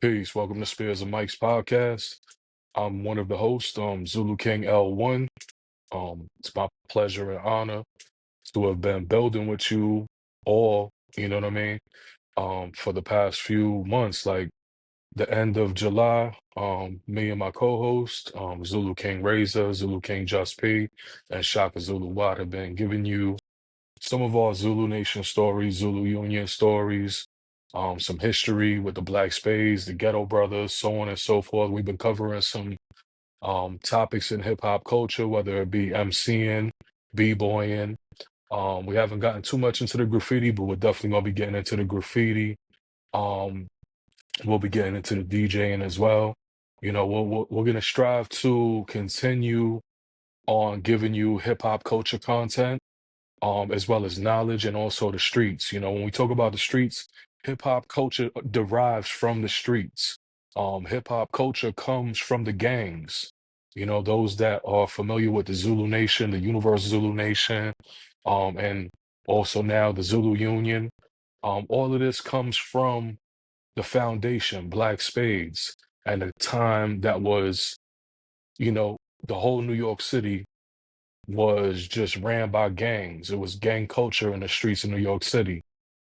Peace. Welcome to Spears and Mike's podcast. I'm one of the hosts, Zulu King L1. It's my pleasure and honor to have been building with you all, you know what I mean, for the past few months, like the end of July. Me and my co-host, Zulu King Razor, Zulu King Just P, and Shaka Zulu Watt have been giving you some of our Zulu Nation stories, Zulu Union stories, some history with the Black Spades, the Ghetto Brothers, so on and so forth. We've been covering some topics in hip hop culture, whether it be MCing, B-boying. We haven't gotten too much into the graffiti, but we're definitely gonna be getting into the graffiti. Um, we'll be getting into the DJing as well. You know, we're gonna strive to continue on giving you hip hop culture content as well as knowledge and also the streets. You know, when we talk about the streets, hip hop culture derives from the streets. Hip hop culture comes from the gangs. You know, those that are familiar with the Zulu Nation, the Universal Zulu Nation, and also now the Zulu Union. All of this comes from the foundation, Black Spades, and the time that was, you know, the whole New York City was just ran by gangs. It was gang culture in the streets of New York City.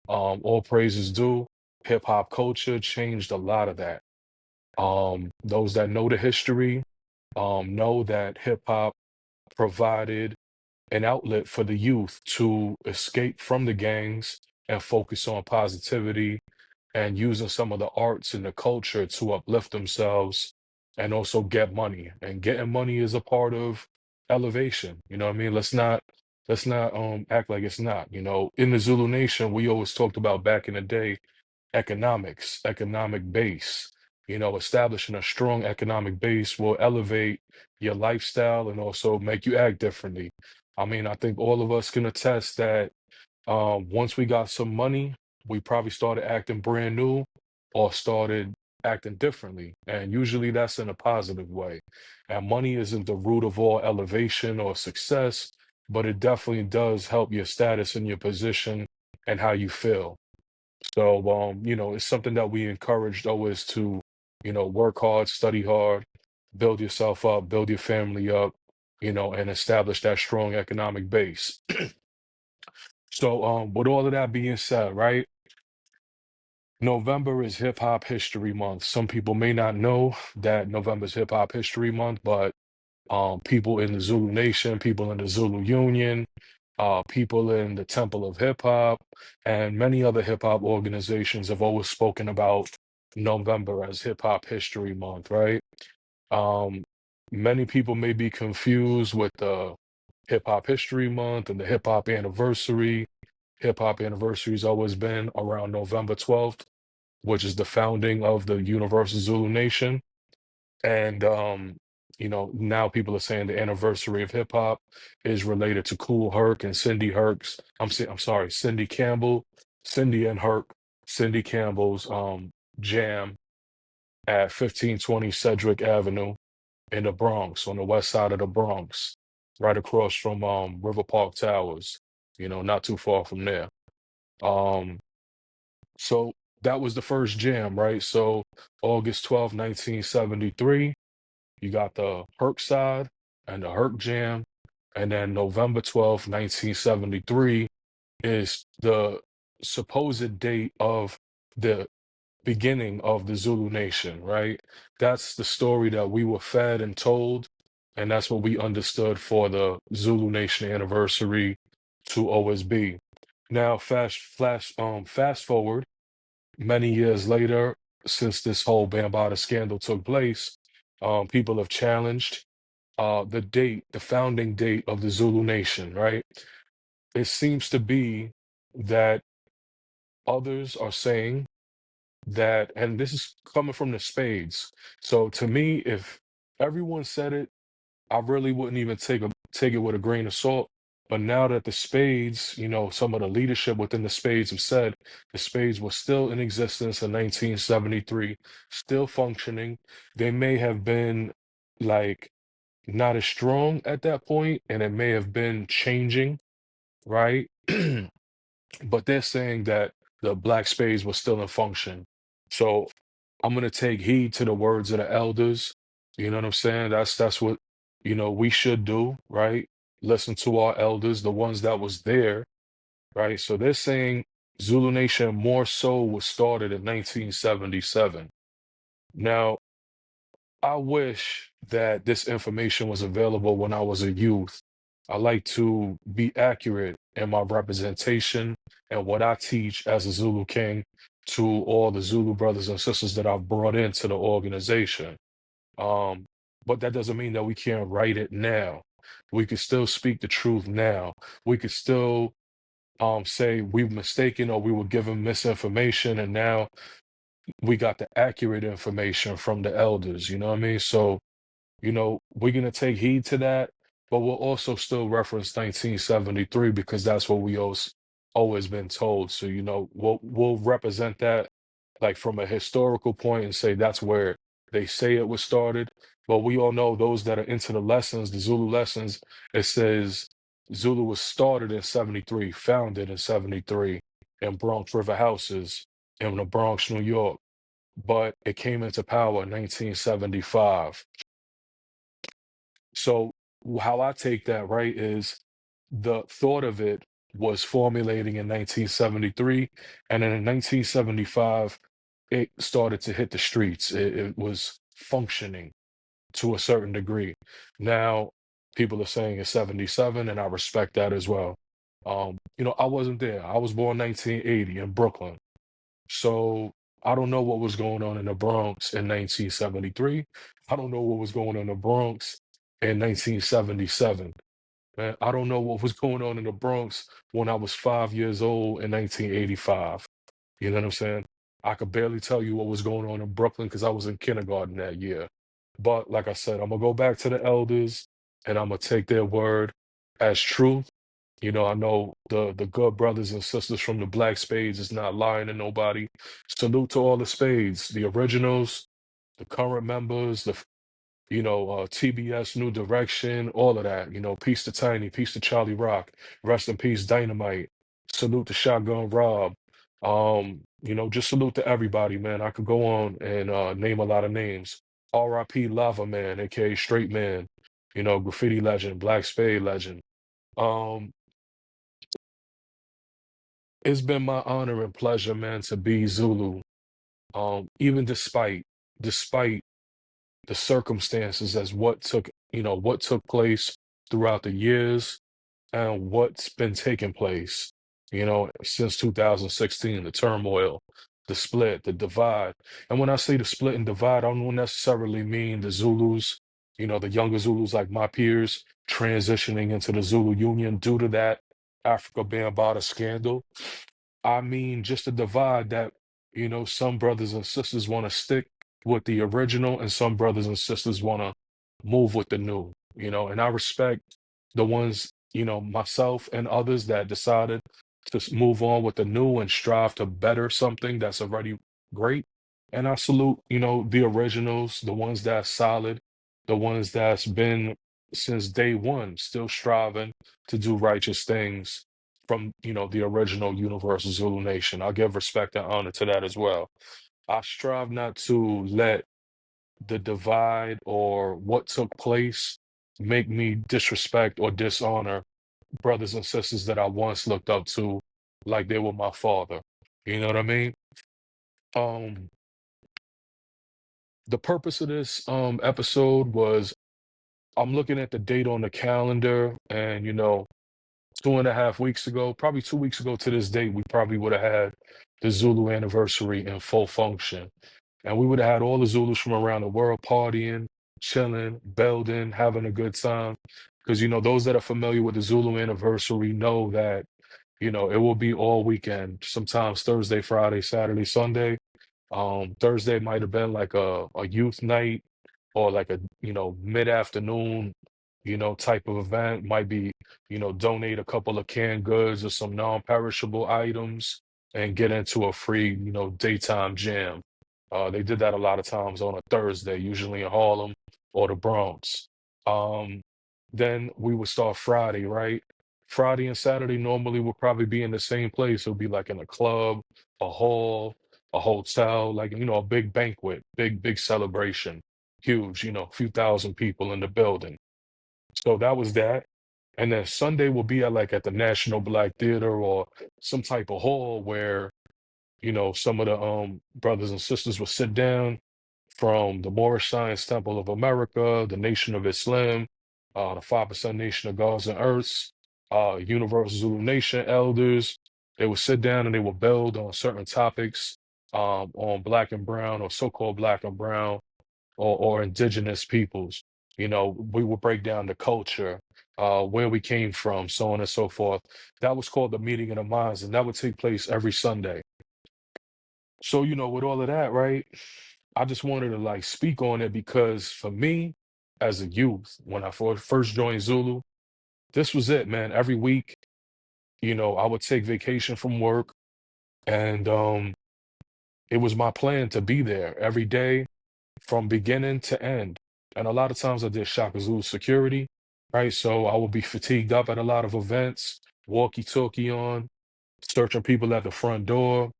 All praises due. Hip hop culture changed a lot of that. Those that know the history know that hip hop provided an outlet for the youth to escape from the gangs and focus on positivity and using some of the arts and the culture to uplift themselves and also get money. And getting money is a part of elevation. You know what I mean? Let's not act like it's not. You know, in the Zulu Nation, we always talked about back in the day economics, economic base. You know, establishing a strong economic base will elevate your lifestyle and also make you act differently. I mean, I think all of us can attest that once we got some money, we probably started acting brand new or started acting differently. And usually that's in a positive way. And money isn't the root of all elevation or success, but it definitely does help your status and your position and how you feel. So, you know, it's something that we encouraged always to, you know, work hard, study hard, build yourself up, build your family up, you know, and establish that strong economic base. So, with all of that being said, right, November is Hip Hop History Month. Some people may not know that November is Hip Hop History Month, but people in the Zulu Nation, people in the Zulu Union, people in the Temple of Hip Hop, and many other hip hop organizations have always spoken about November as Hip Hop History Month, right? Um, Many people may be confused with the Hip Hop History Month and the Hip Hop Anniversary. Hip Hop Anniversary has always been around November 12th, which is the founding of the Universal Zulu Nation. And you know, now people are saying the anniversary of hip hop is related to Cool Herc and Cindy Herc's. I'm sorry, Cindy Campbell, Cindy and Herc, Cindy Campbell's jam at 1520 Cedric Avenue in the Bronx, on the west side of the Bronx, right across from River Park Towers, you know, not too far from there. Um, so that was the first jam, right? So August 12th, 1973. You got the Herc side and the Herc Jam. And then November 12th, 1973 is the supposed date of the beginning of the Zulu Nation, right? That's the story that we were fed and told. And that's what we understood for the Zulu Nation anniversary to always be. Now, fast forward many years later, since this whole Bambaataa scandal took place, people have challenged the date, the founding date of the Zulu Nation, right? It seems to be that others are saying that, and this is coming from the spades. So to me, if everyone said it, I really wouldn't even take it with a grain of salt. But now that the spades, you know, some of the leadership within the spades have said the spades were still in existence in 1973, still functioning, they may have been like not as strong at that point, and it may have been changing, right? But they're saying that the black spades were still in function. So I'm gonna take heed to the words of the elders. You know what I'm saying? That's what, we should do, right? Listen to our elders, the ones that was there, right? So they're saying Zulu Nation more so was started in 1977. Now, I wish that this information was available when I was a youth. I like to be accurate in my representation and what I teach as a Zulu King to all the Zulu brothers and sisters that I've brought into the organization. Um, but that doesn't mean that we can't write it now. We could still speak the truth now. We could still say we were mistaken or we were given misinformation, and now we got the accurate information from the elders. You know what I mean? So we're going to take heed to that, but we'll also still reference 1973 because that's what we always been told. So, we'll represent that like from a historical point and say that's where they say it was started. But we all know those that are into the lessons, the Zulu lessons, it says Zulu was started in 73, founded in 73 in Bronx River Houses in the Bronx, New York, but it came into power in 1975. So how I take that, right, is the thought of it was formulating in 1973, and then in 1975, it started to hit the streets. It was functioning to a certain degree. Now, people are saying it's 77, and I respect that as well. I wasn't there. I was born 1980 in Brooklyn. So I don't know what was going on in the Bronx in 1973. I don't know what was going on in the Bronx in 1977. Man, I don't know what was going on in the Bronx when I was 5 years old in 1985. You know what I'm saying? I could barely tell you what was going on in Brooklyn because I was in kindergarten that year. But like I said, I'm gonna go back to the elders and I'm gonna take their word as truth. I know the good brothers and sisters from the Black Spades is not lying to nobody. Salute to all the Spades, the originals, the current members, TBS New Direction, all of that. Peace to Tiny, peace to Charlie Rock, rest in peace, Dynamite. Salute to Shotgun Rob. Just salute to everybody, man. I could go on and name a lot of names. R.I.P. Lava Man, aka Straight Man, graffiti legend, Black Spade legend. Um, it's been my honor and pleasure, man, to be Zulu. Even despite the circumstances as what took place throughout the years and what's been taking place, since 2016, the turmoil, the split, the divide. And when I say the split and divide, I don't necessarily mean the Zulus, the younger Zulus like my peers transitioning into the Zulu Union due to that Africa Bambaataa scandal. I mean, just a divide that, some brothers and sisters want to stick with the original and some brothers and sisters want to move with the new, and I respect the ones, myself and others that decided to move on with the new and strive to better something that's already great. And I salute, the originals, the ones that's solid, the ones that's been since day one, still striving to do righteous things from the original Universal Zulu Nation. I'll give respect and honor to that as well. I strive not to let the divide or what took place make me disrespect or dishonor brothers and sisters that I once looked up to like they were my father. You know what I mean? Um, the purpose of this episode was I'm looking at the date on the calendar, and 2.5 weeks ago, probably 2 weeks ago to this date, we probably would have had the Zulu anniversary in full function. And we would have had all the Zulus from around the world partying, chilling, building, having a good time. Because, those that are familiar with the Zulu anniversary know that, it will be all weekend, sometimes Thursday, Friday, Saturday, Sunday. Thursday might have been like a youth night or like a mid-afternoon type of event. Might be donate a couple of canned goods or some non-perishable items and get into a free daytime jam. They did that a lot of times on a Thursday, usually in Harlem or the Bronx. um then we would start Friday, right? Friday and Saturday normally would probably be in the same place. It would be like in a club, a hall, a hotel, like, a big banquet, big celebration, huge, a few thousand people in the building. So that was that. And then Sunday will be at the National Black Theater or some type of hall where, some of the brothers and sisters will sit down from the Moorish Science Temple of America, the Nation of Islam, the 5% Nation of Gods and Earths, Universal Zulu Nation elders. They would sit down and they would build on certain topics on black and brown or so-called black and brown or indigenous peoples. We would break down the culture, where we came from, so on and so forth. That was called the meeting of the minds, and that would take place every Sunday. So, with all of that, right? I just wanted to speak on it because for me, as a youth, when I first joined Zulu, this was it, man. Every week, I would take vacation from work, and it was my plan to be there every day from beginning to end. And a lot of times I did Shaka Zulu security, right? So I would be fatigued up at a lot of events, walkie-talkie on, searching people at the front door.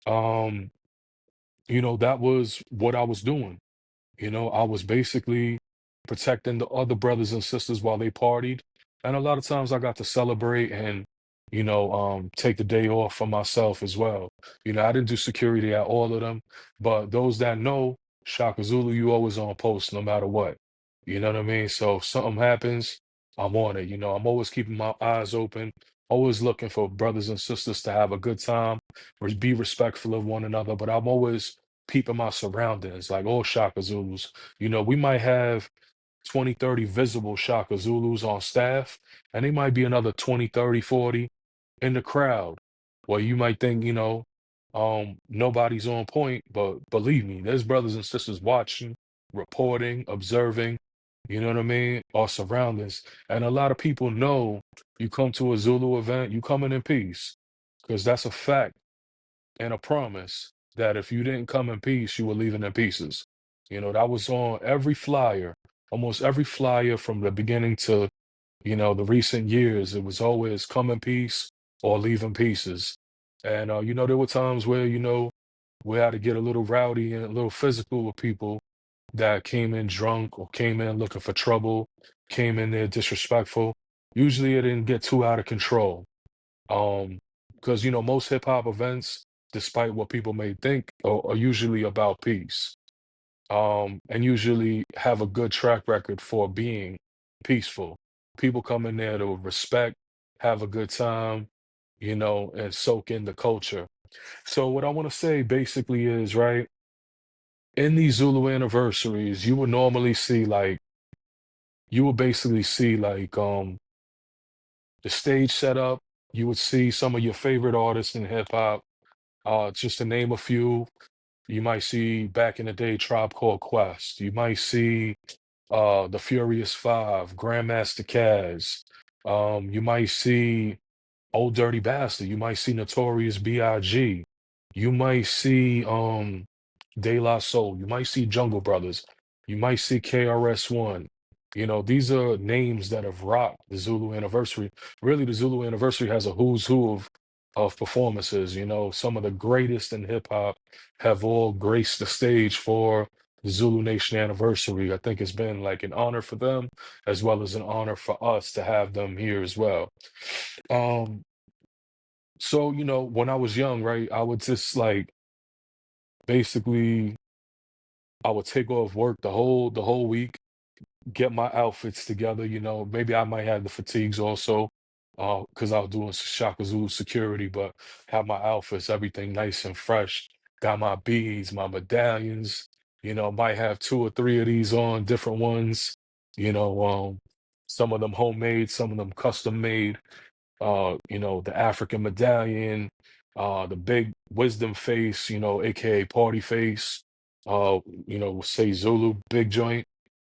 Um, that was what I was doing. I was basically protecting the other brothers and sisters while they partied. And a lot of times I got to celebrate and, take the day off for myself as well. I didn't do security at all of them, but those that know, Shaka Zulu, you always on post no matter what. You know what I mean? So if something happens, I'm on it. I'm always keeping my eyes open, always looking for brothers and sisters to have a good time, be respectful of one another. But I'm always peeping my surroundings, like all Shaka Zulus. We might have 20, 30 visible Shaka Zulus on staff, and they might be another 20, 30, 40 in the crowd. Well, you might think, nobody's on point, but believe me, there's brothers and sisters watching, reporting, observing, you know what I mean? Our surroundings. And a lot of people know you come to a Zulu event, you coming in peace, because that's a fact and a promise that if you didn't come in peace, you were leaving in pieces. That was on every flyer, almost every flyer from the beginning to, the recent years. It was always come in peace or leave in pieces. And, there were times where, we had to get a little rowdy and a little physical with people that came in drunk or came in looking for trouble, came in there disrespectful. Usually it didn't get too out of control. Um, because most hip hop events, despite what people may think, are usually about peace. And usually have a good track record for being peaceful. People come in there to respect, have a good time, and soak in the culture. So what I want to say basically is, right, in these Zulu anniversaries, you will basically see the stage setup. You would see some of your favorite artists in hip hop. Just to name a few, you might see back in the day Tribe Called Quest. You might see the Furious Five, Grandmaster Caz. You might see Old Dirty Bastard. You might see Notorious B.I.G. You might see De La Soul. You might see Jungle Brothers. You might see KRS-One. These are names that have rocked the Zulu Anniversary. Really, the Zulu Anniversary has a who's who of performances. Some of the greatest in hip hop have all graced the stage for the Zulu Nation Anniversary. I think it's been like an honor for them as well as an honor for us to have them here as well. Um, so, when I was young, right, I would just basically I would take off work the whole week, get my outfits together, maybe I might have the fatigues also, because I was doing Shaka Zulu security, but have my outfits, everything nice and fresh. Got my beads, my medallions, might have two or three of these on, different ones, you know, um, some of them homemade, some of them custom made, the African medallion, the big wisdom face, aka party face, say Zulu, big joint.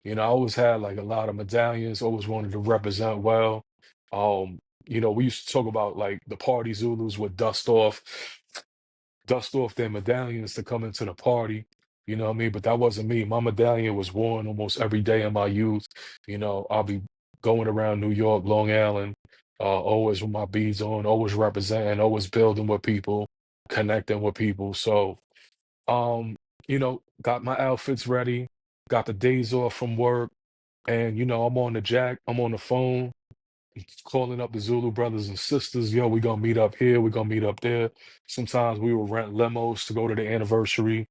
I always had like a lot of medallions, always wanted to represent well. We used to talk about like the party Zulus would dust off their medallions to come into the party. You know what I mean? But that wasn't me. My medallion was worn almost every day in my youth. I'll be going around New York, Long Island, always with my beads on, always representing, always building with people, connecting with people. So, Um, got my outfits ready, got the days off from work, and I'm on the jack, I'm on the phone, calling up the Zulu brothers and sisters. Yo, we gonna meet up here, we gonna meet up there. Sometimes we will rent limos to go to the anniversary.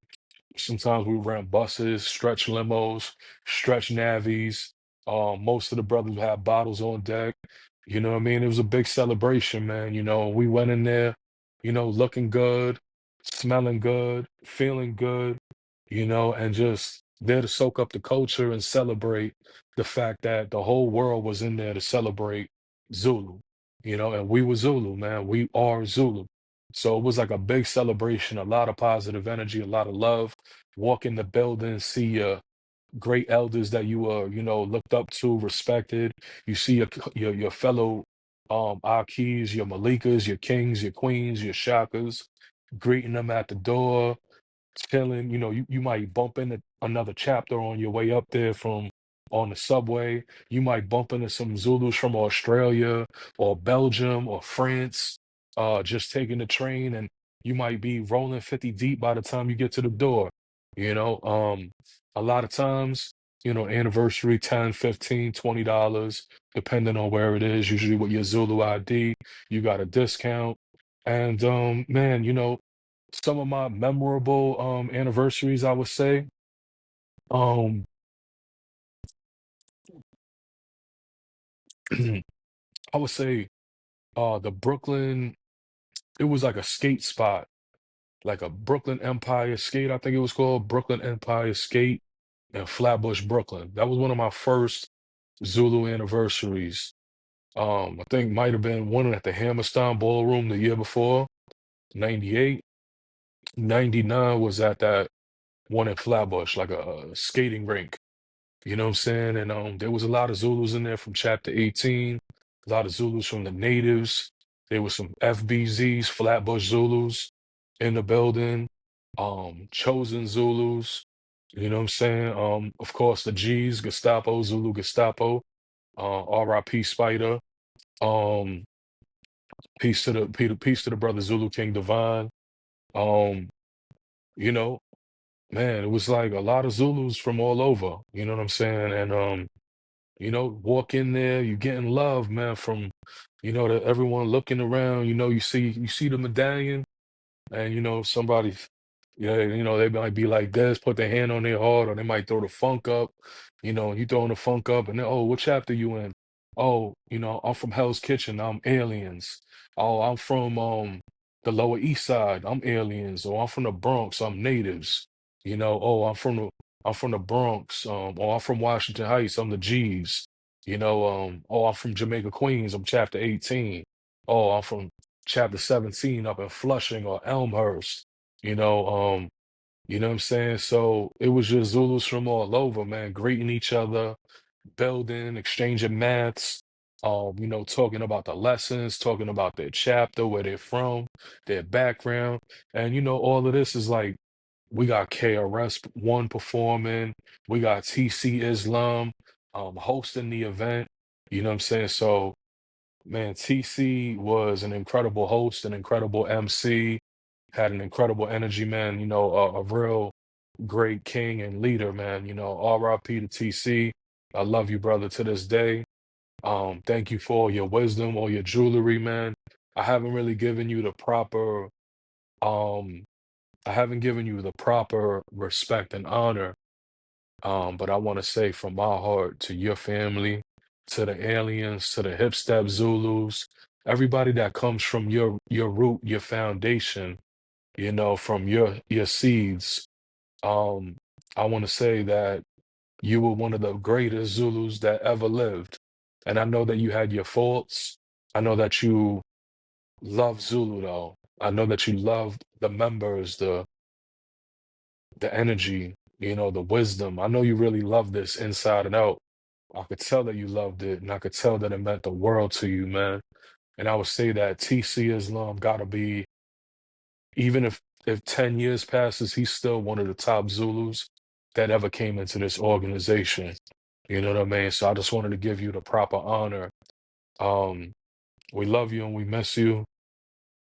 Sometimes we rent buses, stretch limos, stretch navies. Most of the brothers had bottles on deck. You know what I mean? It was a big celebration, man. We went in there, looking good, smelling good, feeling good, and just there to soak up the culture and celebrate the fact that the whole world was in there to celebrate Zulu, and we were Zulu, man. We are Zulu. So it was like a big celebration, a lot of positive energy, a lot of love. Walk in the building, see your great elders that you looked up to, respected. You see your fellow Akis, your Malikas, your kings, your queens, your shakas, greeting them at the door, chilling. You might bump into another chapter on your way up there from on the subway. You might bump into some Zulus from Australia or Belgium or France, just taking the train, and you might be rolling 50 deep by the time you get to the door. You know, um, a lot of times, anniversary 10, 15, $20, depending on where it is, usually with your Zulu ID, you got a discount. And man, some of my memorable anniversaries, I would say. Um I would say the Brooklyn, it was like a skate spot, like a Brooklyn Empire Skate, I think it was called Brooklyn Empire Skate in Flatbush, Brooklyn. That was one of my first Zulu anniversaries. I think might have been one at the Hammerstein Ballroom the year before, 98. 99 was at that one in Flatbush, like a skating rink. You know what I'm saying? And there was a lot of Zulus in there from Chapter 18, a lot of Zulus from the natives. There was some FBZs, Flatbush Zulus in the building, chosen Zulus. You know what I'm saying? Of course, the G's, Gestapo, Zulu Gestapo, RIP Spider. Um, peace to the brother Zulu King Divine. Um, you know, man, it was like a lot of Zulus from all over. You know what I'm saying? And walk in there, you getting love, man, from everyone looking around. You see the medallion, and somebody, yeah, they might be like this, put their hand on their heart, or they might throw the funk up. You throwing the funk up, and then, oh, what chapter you in? Oh, I'm from Hell's Kitchen, I'm aliens. Oh, I'm from the Lower East Side, I'm aliens. Or I'm from the Bronx, I'm natives. Oh, I'm from the Bronx, or I'm from Washington Heights, I'm the G's. Oh, I'm from Jamaica, Queens, I'm chapter 18. Oh, I'm from chapter 17 up in Flushing or Elmhurst. You know, um, you know what I'm saying? So it was just Zulus from all over, man, greeting each other, building, exchanging maths, talking about the lessons, talking about their chapter, where they're from, their background. And all of this is like we got KRS-One performing, we got TC Islam hosting the event. You know what I'm saying? So man, TC was an incredible host, an incredible MC, had an incredible energy, man. A real great king and leader, man. RIP to TC. I love you, brother, to this day. Thank you for all your wisdom, all your jewelry, man. I haven't really given you the proper, um, I haven't given you the proper respect and honor, but I want to say from my heart to your family, to the aliens, to the hip step Zulus, everybody that comes from your root, your foundation, from your seeds. Um, I want to say that you were one of the greatest Zulus that ever lived. And I know that you had your faults. I know that you love Zulu though. I know that you loved the members, the energy, the wisdom. I know you really love this inside and out. I could tell that you loved it, and I could tell that it meant the world to you, man. And I would say that TC Islam gotta be, even if 10 years passes, he's still one of the top Zulus that ever came into this organization. You know what I mean? So I just wanted to give you the proper honor. Um, we love you and we miss you.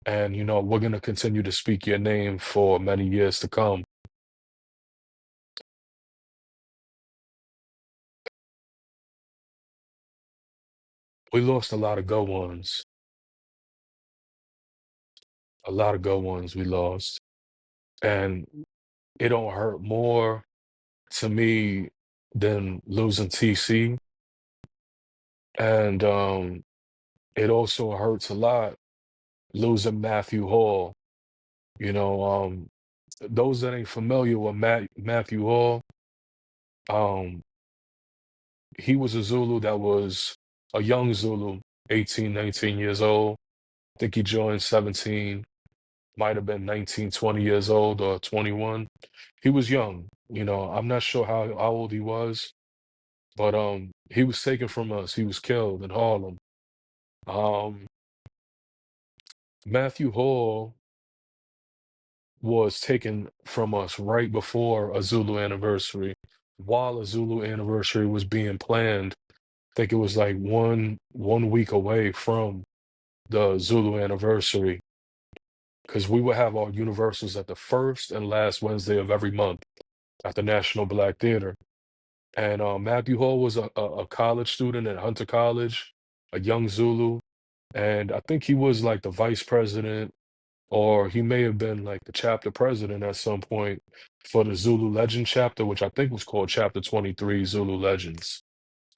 And we're gonna continue to speak your name for many years to come. We lost a lot of good ones. A lot of good ones we lost. And it don't hurt more to me than losing TC. And it also hurts a lot losing Matthew Hall. You know, those that ain't familiar with Matthew Hall, um, he was a Zulu that was a young Zulu, 18, 19 years old. I think he joined 17, might have been 19, 20 years old or 21. He was young. I'm not sure how old he was, but he was taken from us. He was killed in Harlem. Um, Matthew Hall was taken from us right before a Zulu anniversary. While a Zulu anniversary was being planned, I think it was like one week away from the Zulu anniversary, because we would have our universals at the first and last Wednesday of every month at the National Black Theater. And Matthew Hall was a college student at Hunter College, a young Zulu, and I think he was like the vice president, or he may have been like the chapter president at some point for the Zulu Legend chapter, which I think was called Chapter 23 Zulu Legends.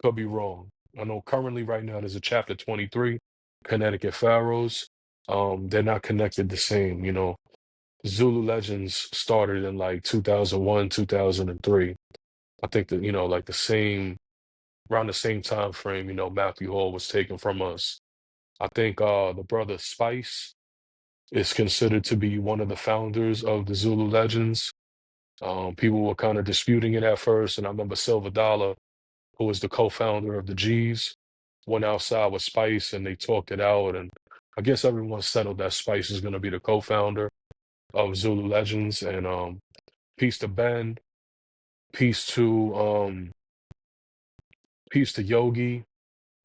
Could be wrong. I know currently right now there's a Chapter 23, Connecticut Pharaohs. They're not connected the same. Zulu Legends started in like 2001, 2003. I think that, like around the same time frame, Matthew Hall was taken from us. I think the brother Spice is considered to be one of the founders of the Zulu Legends. People were kind of disputing it at first, and I remember Silver Dollar, who was the co-founder of the G's, went outside with Spice and they talked it out, and I guess everyone settled that Spice is going to be the co-founder of Zulu Legends. And peace to Ben, peace to peace to Yogi,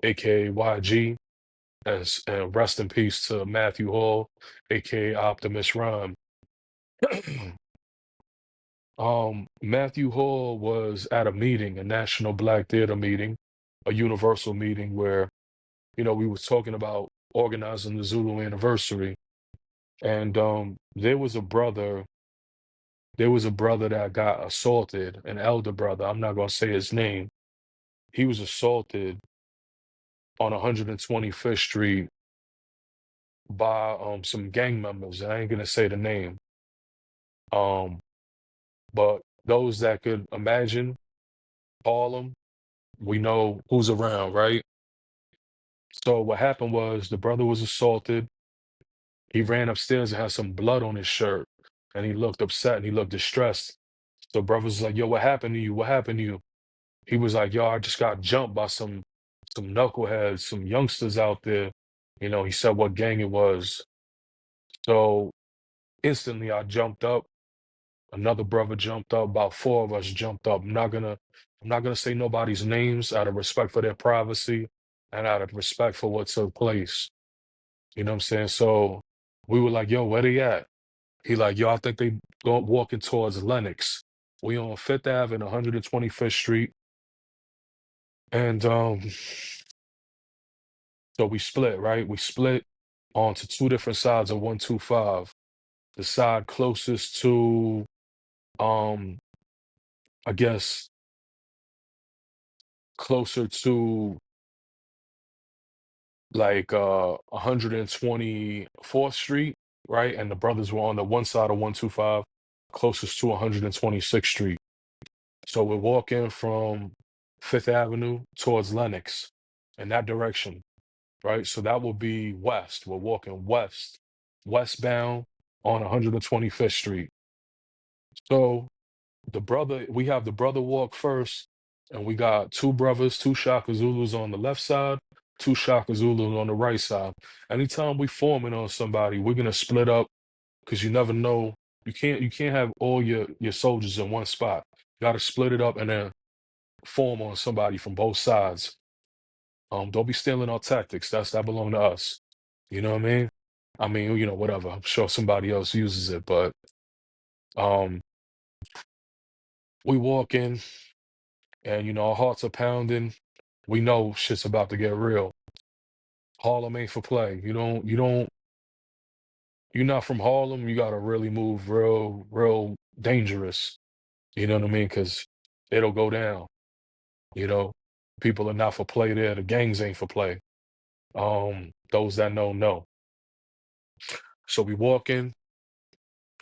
aka YG, and rest in peace to Matthew Hall, aka Optimus Rhyme. Matthew Hall was at a meeting, a National Black Theater meeting, a universal meeting where, we was talking about organizing the Zulu anniversary. And there was a brother that got assaulted, an elder brother. I'm not gonna say his name. He was assaulted on 125th Street by some gang members. And I ain't gonna say the name. Um, but those that could imagine Harlem, we know who's around, right? So what happened was the brother was assaulted. He ran upstairs and had some blood on his shirt, and he looked upset and he looked distressed. So brother was like, "Yo, what happened to you? What happened to you?" He was like, "Yo, I just got jumped by some knuckleheads, some youngsters out there." He said what gang it was. So instantly I jumped up. Another brother jumped up. About four of us jumped up. I'm not gonna say nobody's names out of respect for their privacy and out of respect for what took place. You know what I'm saying? So we were like, "Yo, where they at?" He like, "Yo, I think they going walking towards Lenox." We on Fifth Ave and 125th Street. And so we split, right? We split onto two different sides of 125. The side closest to um, I guess closer to like 124th Street, right? And the brothers were on the one side of 125, closest to 126th Street. So we're walking from Fifth Avenue towards Lenox in that direction, right? So that will be west. We're walking westbound on 125th Street. So we have the brother walk first, and we got two brothers, two Shaka Zulus on the left side, two Shaka Zulus on the right side. Anytime we forming on somebody, we're gonna split up because you never know. You can't have all your soldiers in one spot. You gotta split it up and then form on somebody from both sides. Don't be stealing our tactics. That belong to us. You know what I mean? I mean, whatever. I'm sure somebody else uses it, but um, we walk in and our hearts are pounding. We know shit's about to get real. Harlem ain't for play. You're not from Harlem, you gotta really move real dangerous. You know what I mean? Because it'll go down. You know, people are not for play there. The gangs ain't for play. Those that know. So we walk in.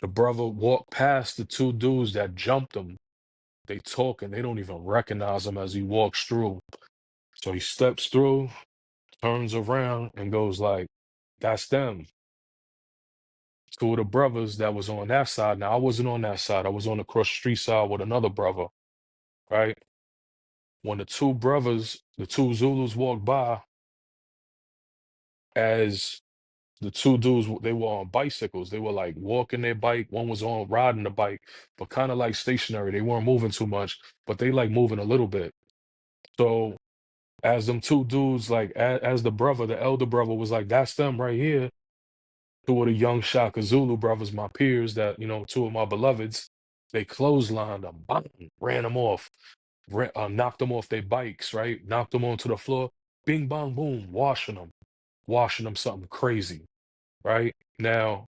The brother walked past the two dudes that jumped him. They talking. They don't even recognize him as he walks through. So he steps through, turns around, and goes like, "That's them." Two of the brothers that was on that side. Now I wasn't on that side. I was on the cross street side with another brother. Right. When the two Zulus walked by, as the two dudes, they were on bicycles. They were like walking their bike. One was on riding the bike, but kind of like stationary. They weren't moving too much, but they like moving a little bit. So as them two dudes, like as the brother, the elder brother was like, "That's them right here." Two of the young Shaka Zulu brothers, my peers, that two of my beloveds, they clotheslined them, bang, ran them off, knocked them off their bikes, right? Knocked them onto the floor, bing, bang, boom, washing them something crazy, right? Now,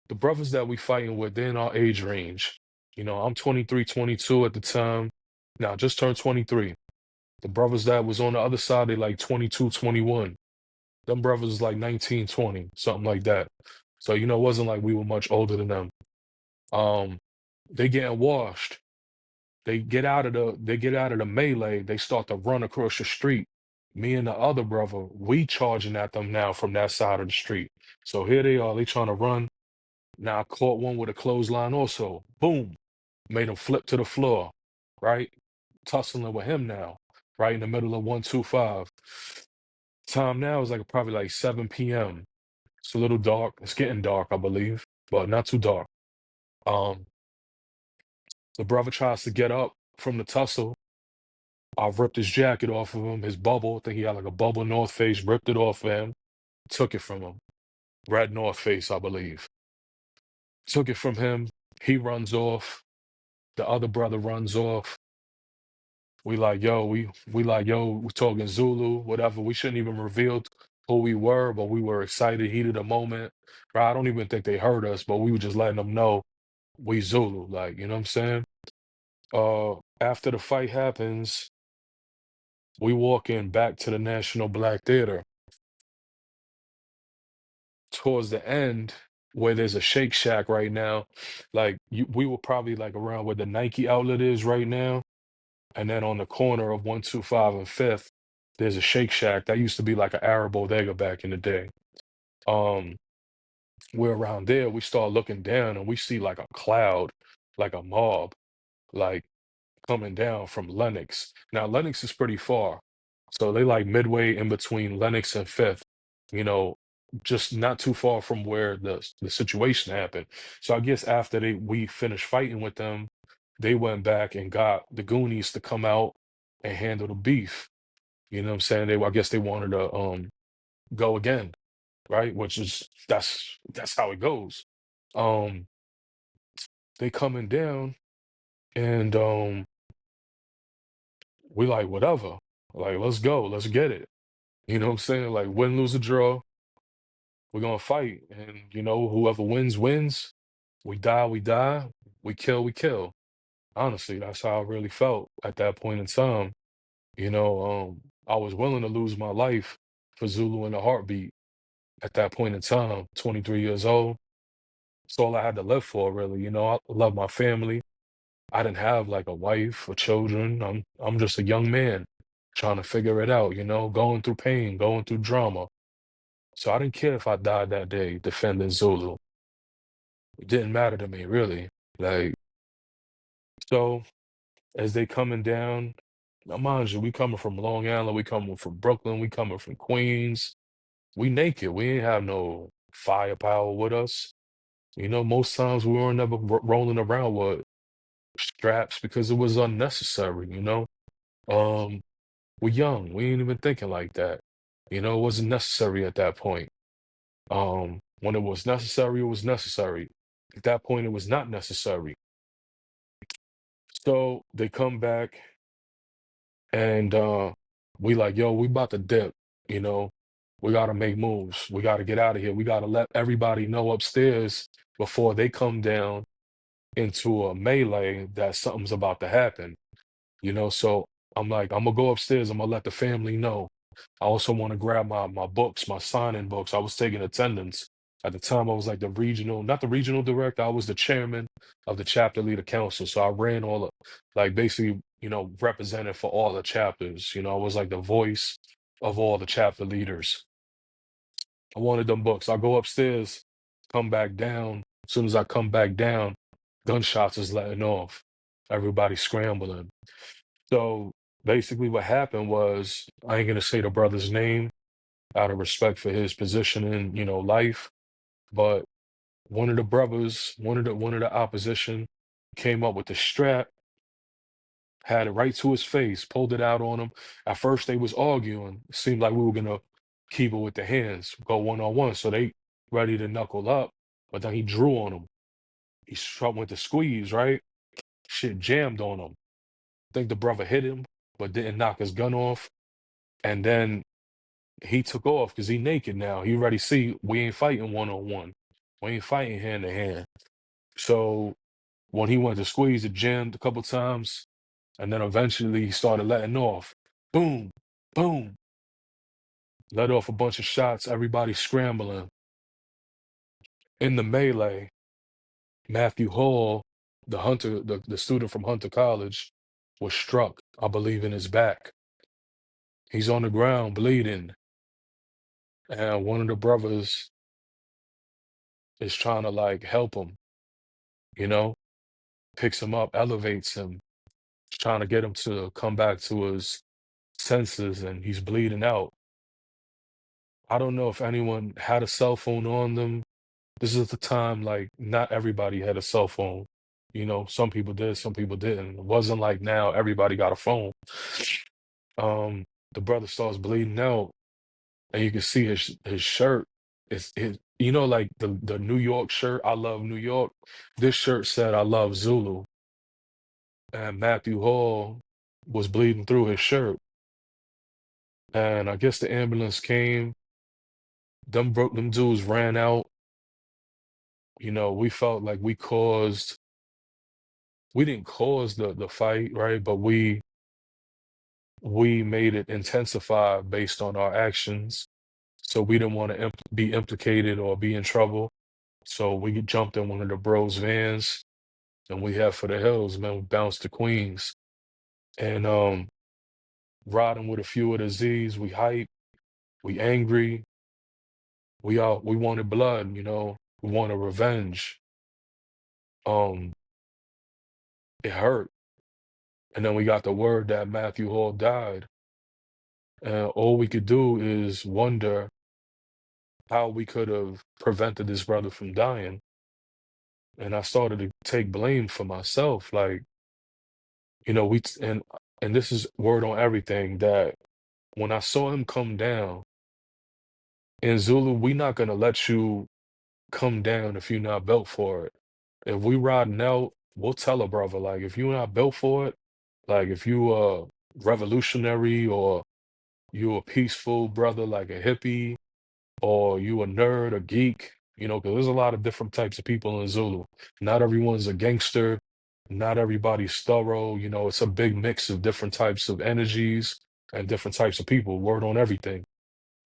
the brothers that we fighting with, they're in our age range. I'm 23, 22 at the time. Now, just turned 23. The brothers that was on the other side, they like 22, 21. Them brothers like 19, 20, something like that. So, it wasn't like we were much older than them. Um, they getting washed. They get out of the melee. They start to run across the street. Me and the other brother, we charging at them now from that side of the street. So here they are. They trying to run. Now I caught one with a clothesline also. Boom. Made him flip to the floor. Right? Tussling with him now. Right in the middle of 125. Time now is like probably like 7 p.m. It's a little dark. It's getting dark, I believe, but not too dark. Um, the brother tries to get up from the tussle. I ripped his jacket off of him, his bubble. I think he had like a bubble North Face, ripped it off of him, took it from him. Red North Face, I believe. Took it from him. He runs off. The other brother runs off. We talking Zulu, whatever. We shouldn't even revealed who we were, but we were excited, heated a moment. Right? I don't even think they heard us, but we were just letting them know we Zulu, like, you know what I'm saying? After the fight happens, we walk in back to the National Black Theater. Towards the end, where there's a Shake Shack right now, like we were probably like around where the Nike outlet is right now. And then on the corner of 125 and Fifth, there's a Shake Shack. That used to be like an Arab bodega back in the day. Um, we're around there, we start looking down and we see like a cloud, like a mob, like coming down from Lenox. Now Lenox is pretty far. So they like midway in between Lenox and Fifth, you know, just not too far from where the situation happened. So I guess after we finished fighting with them, they went back and got the Goonies to come out and handle the beef. You know what I'm saying? I guess they wanted to go again, right? Which is that's how it goes. Um they coming down and we like whatever. Like let's go, let's get it. You know what I'm saying? Like win, lose, or draw, we're gonna fight. And whoever wins, wins. We die, we die. We kill, we kill. Honestly, that's how I really felt at that point in time. I was willing to lose my life for Zulu in a heartbeat at that point in time, 23 years old. It's all I had to live for, really. I love my family. I didn't have like a wife or children. I'm just a young man trying to figure it out, going through pain, going through drama. So I didn't care if I died that day defending Zulu. It didn't matter to me, really. Like, so as they coming down, now mind you, we coming from Long Island, we coming from Brooklyn, we coming from Queens. We naked. We ain't have no firepower with us. Most times we weren't never rolling around with straps because it was unnecessary, Um, we young. We ain't even thinking like that. It wasn't necessary at that point. When it was necessary, it was necessary. At that point, it was not necessary. So they come back and we like, yo, we about to dip, you know. We gotta make moves. We gotta get out of here. We gotta let everybody know upstairs before they come down into a melee that something's about to happen. So I'm like, I'm gonna go upstairs. I'm gonna let the family know. I also want to grab my books, my signing books. I was taking attendance. At the time, I was like the regional, not the regional director. I was the chairman of the chapter leader council. So I ran all the, like basically, represented for all the chapters. I was like the voice of all the chapter leaders. I wanted them books. I go upstairs, come back down. As soon as I come back down, gunshots is letting off. Everybody scrambling. So basically, what happened was, I ain't gonna say the brother's name out of respect for his position in, life, but one of the brothers, one of the opposition, came up with the strap, had it right to his face, pulled it out on him. At first, they was arguing. It seemed like we were gonna keep it with the hands, go one on one. So they ready to knuckle up, but then he drew on him. Went to squeeze, right? Shit jammed on him. I think the brother hit him, but didn't knock his gun off. And then he took off because he naked now. He already see we ain't fighting one on one. We ain't fighting hand to hand. So when he went to squeeze, it jammed a couple times, and then eventually he started letting off. Boom, boom. Let off a bunch of shots. Everybody scrambling. In the melee, Matthew Hall, the hunter, the student from Hunter College, was struck, I believe, in his back. He's on the ground bleeding, and one of the brothers is trying to like help him, you know, picks him up, elevates him, trying to get him to come back to his senses, and he's bleeding out. I don't know if anyone had a cell phone on them. This is the time, like, not everybody had a cell phone. Some people did, some people didn't. It wasn't like now everybody got a phone. The brother starts bleeding out, and you can see his shirt. It's his, like the New York shirt, I love New York. This shirt said I love Zulu. And Matthew Hall was bleeding through his shirt. And I guess the ambulance came. Them dudes ran out. We felt like we didn't cause the fight, right? But we made it intensify based on our actions. So we didn't want to be implicated or be in trouble. So we jumped in one of the bros' vans and we head for the hills, man. We bounced to Queens and riding with a few of the Z's. We hype, we angry, we wanted blood, we wanted revenge. Um, it hurt. And then we got the word that Matthew Hall died. And all we could do is wonder how we could have prevented this brother from dying. And I started to take blame for myself. Like, and this is word on everything that when I saw him come down in Zulu, we not gonna let you come down if you're not built for it. If we riding out, we'll tell a brother, like, if you're not built for it, like if you a revolutionary or you a peaceful brother like a hippie or you a nerd, a geek, because there's a lot of different types of people in Zulu. Not everyone's a gangster. Not everybody's thorough. It's a big mix of different types of energies and different types of people. Word on everything.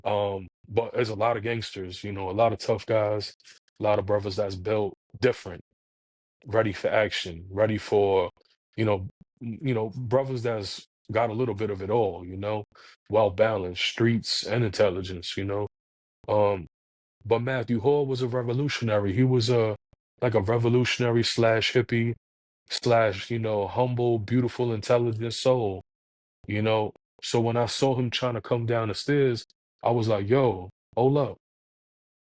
But there's a lot of gangsters, a lot of tough guys, a lot of brothers that's built different, ready for action, ready for, brothers that's got a little bit of it all, well balanced, streets and intelligence. Um, but Matthew Hall was a revolutionary. He was a like a revolutionary slash hippie slash, humble, beautiful, intelligent soul, you know. So when I saw him trying to come down the stairs, I was like, yo, hold up.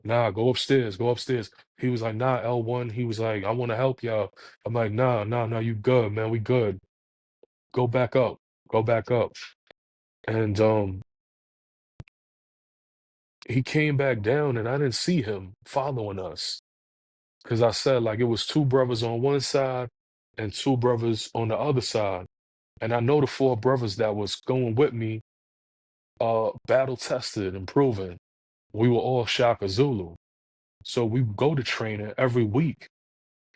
Nah, go upstairs, go upstairs. He was like, nah, L1. He was like, I want to help y'all. I'm like, nah, nah, nah, you good, man. We good. Go back up. Go back up. And he came back down and I didn't see him following us. Because I said, like, it was two brothers on one side and two brothers on the other side. And I know the four brothers that was going with me, battle tested and proven. we were all Shaka Zulu. So we would go to training every week,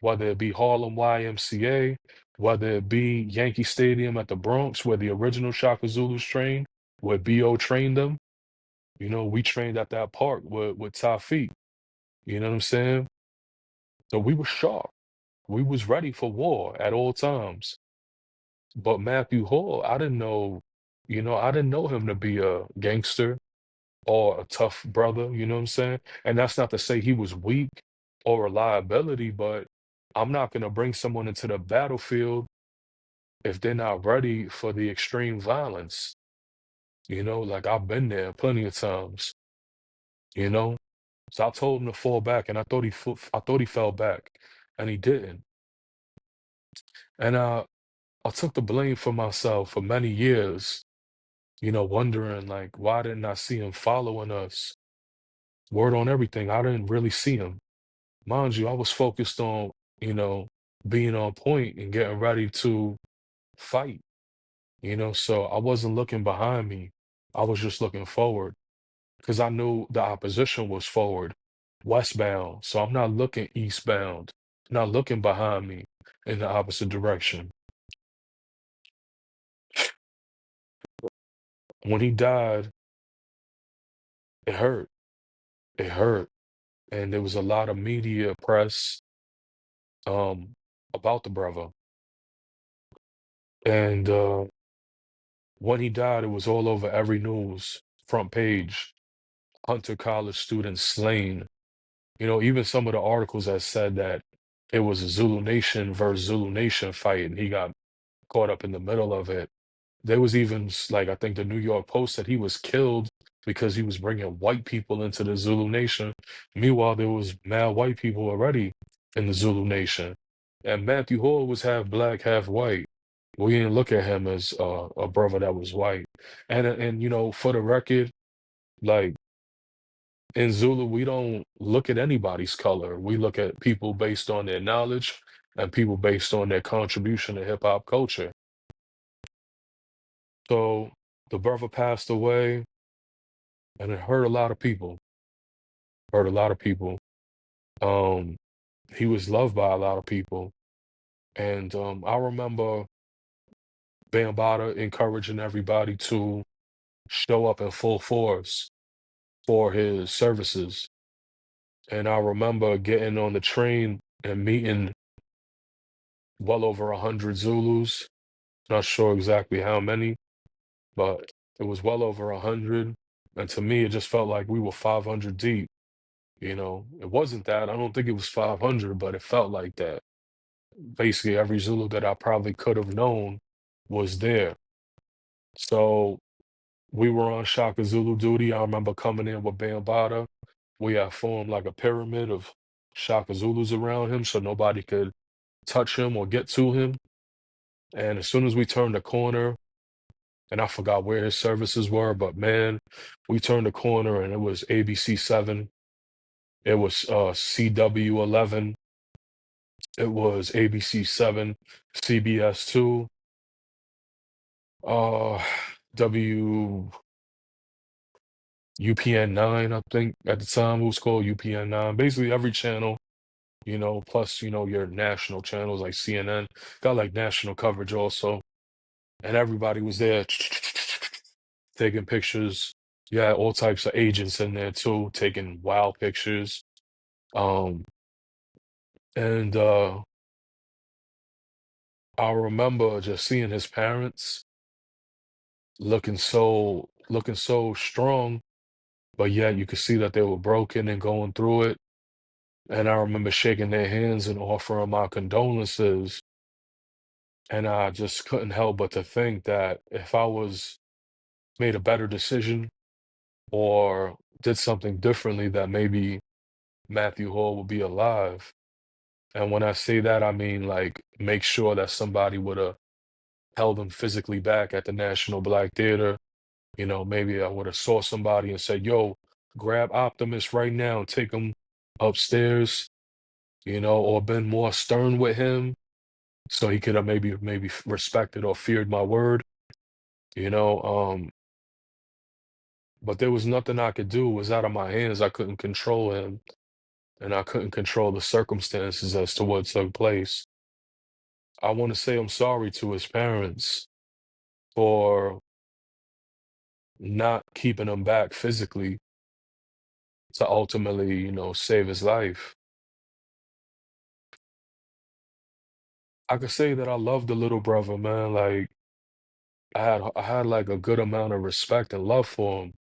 whether it be Harlem YMCA, whether it be Yankee Stadium at the Bronx, where the original Shaka Zulus trained, where B.O. trained them. You know, we trained at that park with Tafiq. You know what I'm saying? So we were sharp. We was ready for war at all times. But Matthew Hall, I didn't know, I didn't know him to be a gangster or a tough brother, you know what I'm saying? And that's not to say he was weak or a liability, but I'm not gonna bring someone into the battlefield if they're not ready for the extreme violence. Like I've been there plenty of times, you know? So I told him to fall back and I thought he fell back and he didn't. And I took the blame for myself for many years, wondering like why didn't I see him following us? Word on everything, I didn't really see him. Mind you, I was focused on, you know, being on point and getting ready to fight, so I wasn't looking behind me. I was just looking forward because I knew the opposition was forward, westbound. So I'm not looking eastbound, not looking behind me in the opposite direction. When he died, it hurt. It hurt. And there was a lot of media press um about the brother. And when he died, it was all over every news front page. Hunter College students slain. Even some of the articles that said that it was a Zulu Nation versus Zulu Nation fight, and he got caught up in the middle of it. There was even like I think the New York Post said he was killed because he was bringing white people into the Zulu Nation. Meanwhile, there was mad white people already in the Zulu Nation, and Matthew Hall was half black, half white. We didn't look at him as a brother that was white. And for the record, like in Zulu, we don't look at anybody's color. We look at people based on their knowledge and people based on their contribution to hip hop culture. So the brother passed away, and it hurt a lot of people. Hurt a lot of people. Um, he was loved by a lot of people, and I remember Bambaataa encouraging everybody to show up in full force for his services. And I remember getting on the train and meeting well over 100 Zulus. Not sure exactly how many, but it was well over 100. And to me, it just felt like we were 500 deep. It wasn't that. I don't think it was 500, but it felt like that. Basically, every Zulu that I probably could have known was there. So we were on Shaka Zulu duty. I remember coming in with Bambaataa. We had formed like a pyramid of Shaka Zulus around him so nobody could touch him or get to him. And as soon as we turned the corner, and I forgot where his services were, but man, we turned the corner and it was ABC 7, it was CW 11, it was ABC 7, CBS 2, uh, W UPN 9, I think at the time it was called UPN 9. Basically every channel, plus your national channels like CNN got like national coverage also, and everybody was there taking pictures. You had all types of agents in there too, taking wild pictures. Um, and I remember just seeing his parents looking so strong, but yet you could see that they were broken and going through it. And I remember shaking their hands and offering my condolences. And I just couldn't help but to think that if I was made a better decision or did something differently, that maybe Matthew Hall would be alive. And when I say that, I mean like make sure that somebody would have held him physically back at the National Black Theater. Maybe I would have saw somebody and said, "Yo, grab Optimus right now and take him upstairs," or been more stern with him so he could have maybe respected or feared my word. You know, um, but there was nothing I could do. It was out of my hands. I couldn't control him, and I couldn't control the circumstances as to what took place. I want to say I'm sorry to his parents for not keeping him back physically to ultimately, save his life. I could say that I love the little brother, man. Like I had like a good amount of respect and love for him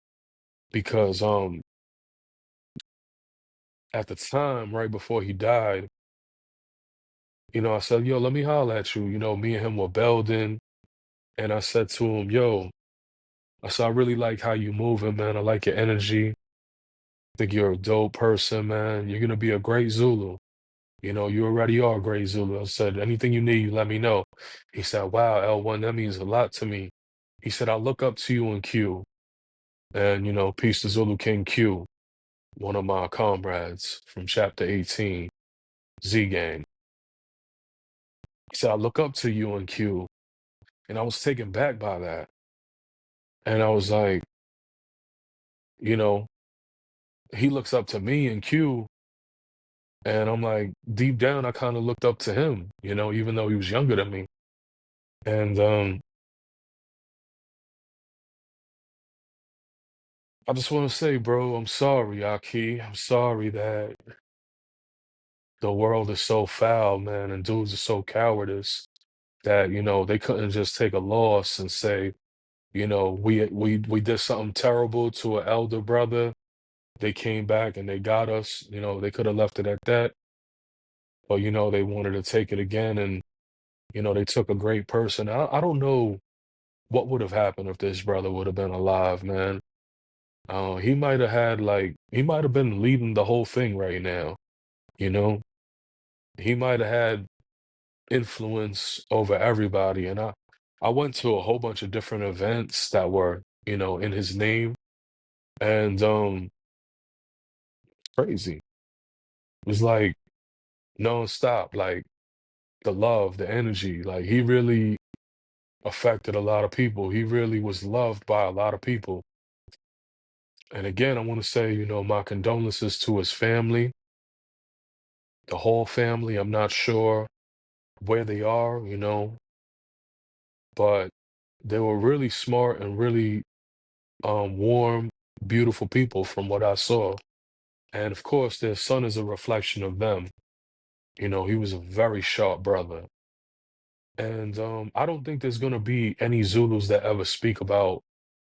because at the time, right before he died, I said, yo, let me holler at you. Me and him were building, and I said to him, yo, I said, I really like how you moving, man. I like your energy. I think you're a dope person, man. You're gonna be a great Zulu. You already are a great Zulu. I said, anything you need, you let me know. He said, wow, L1, that means a lot to me. He said, I look up to you in Q. And, peace to Zulu King Q, one of my comrades from chapter 18, Z Gang. He said, I look up to you in Q. And I was taken back by that. And I was like, you know, he looks up to me in Q. And I'm like, deep down, I kind of looked up to him, even though he was younger than me. And I just want to say, bro, I'm sorry, Aki. I'm sorry that the world is so foul, man, and dudes are so cowardice that, they couldn't just take a loss and say, we did something terrible to an elder brother. They came back and they got us. They could have left it at that, but they wanted to take it again, and they took a great person. I don't know what would have happened if this brother would have been alive, man. He might have been leading the whole thing right now. You know, he might have had influence over everybody, and I went to a whole bunch of different events that were in his name, and crazy. It was like nonstop, like the love, the energy. Like he really affected a lot of people. He really was loved by a lot of people. And again, I want to say, my condolences to his family, the whole family. I'm not sure where they are, but they were really smart and really warm, beautiful people from what I saw. And of course, their son is a reflection of them. He was a very sharp brother. And I don't think there's gonna be any Zulus that ever speak about